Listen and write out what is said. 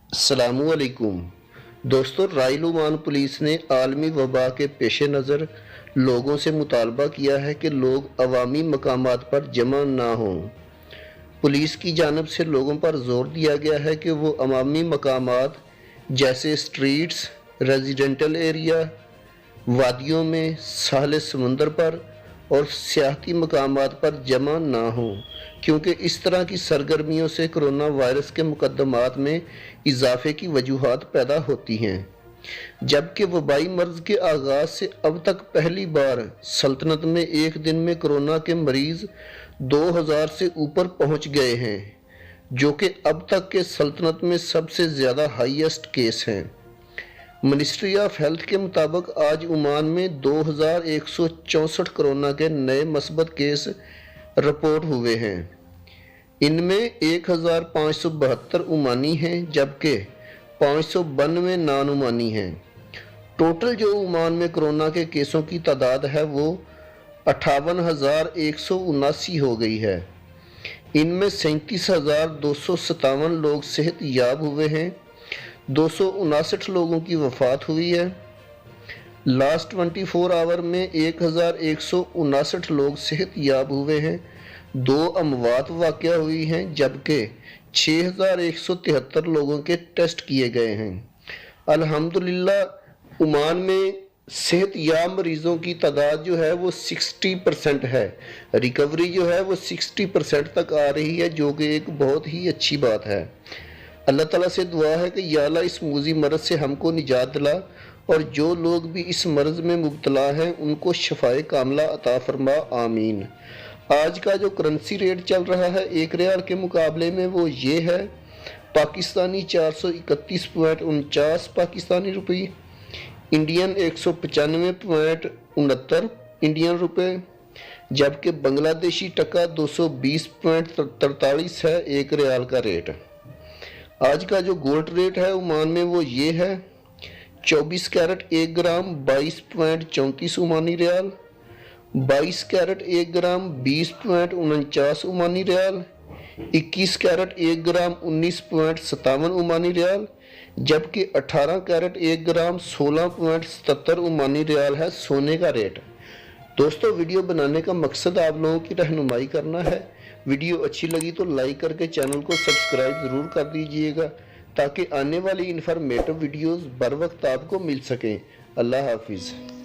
अस्सलामुअलैकुम दोस्तों, राइल Oman police ने आलमी वबा के पेश नज़र लोगों से मुतालबा किया है कि लोग अवामी मकामात पर जमा ना हों। पुलिस की जानिब से लोगों पर जोर दिया गया है कि वो अवामी मकामात जैसे स्ट्रीट्स, रेजिडेंटल एरिया, वादियों में, साहिल समुंदर पर और सियाहती मकामात पर जमा ना हों, क्योंकि इस तरह की सरगर्मियों से कोरोना वायरस के मुकदमात में इजाफे की वजूहात पैदा होती हैं। जबकि वबाई मर्ज के आगाज से अब तक पहली बार सल्तनत में एक दिन में कोरोना के मरीज 2000 से ऊपर पहुंच गए हैं, जो कि अब तक के सल्तनत में सबसे ज़्यादा हाईएस्ट केस हैं। मिनिस्ट्री ऑफ हेल्थ के मुताबिक आज ओमान में 2164 कोरोना के नए मस्बत केस रिपोर्ट हुए हैं। इनमें 1572 ओमानी हैं, जबकि 592 नॉन ओमानी हैं। टोटल जो ओमान में कोरोना के केसों की तादाद है वो 58,179 हो गई है। इनमें 37,257 लोग सेहत याब हुए हैं, 259 लोगों की वफात हुई है। लास्ट 24 आवर में 1159 लोग सेहत याब हुए हैं, 2 अमवात वाक़या हुई हैं, जबकि 6173 लोगों के टेस्ट किए गए हैं। अल्हम्दुलिल्लाह ओमान में सेहत याब मरीज़ों की तादाद जो है वो 60% है। रिकवरी जो है वो 60% तक आ रही है, जो कि एक बहुत ही अच्छी बात है। अल्लाह ताला से दुआ है कि या अल्लाह इस मूजी मर्ज़ से हमको निजात दिला, और जो लोग भी इस मर्ज़ में मुब्तला हैं उनको शफाए कामला अता फरमा, आमीन। आज का जो करेंसी रेट चल रहा है एक रियाल के मुकाबले में वो ये है, पाकिस्तानी 431.49 पाकिस्तानी रुपये, इंडियन 195.69 इंडियन रुपये, जबकि बांग्लादेशी टका 220.43 है एक रियाल का रेट। आज का जो गोल्ड रेट है ओमान में वो ये है, 24 कैरेट 1 ग्राम 22.34 ओमानी रियाल, 22 कैरेट 1 ग्राम 20.49 ओमानी रियाल, 21 कैरेट 1 ग्राम 19.57 ओमानी रियाल, जबकि 18 कैरेट 1 ग्राम 16.77 ओमानी रियाल है सोने का रेट। दोस्तों, वीडियो बनाने का मकसद आप लोगों की रहनुमाई करना है। वीडियो अच्छी लगी तो लाइक करके चैनल को सब्सक्राइब ज़रूर कर दीजिएगा, ताकि आने वाली इन्फॉर्मेटिव वीडियोस बर वक्त आपको मिल सकें। अल्लाह हाफिज़।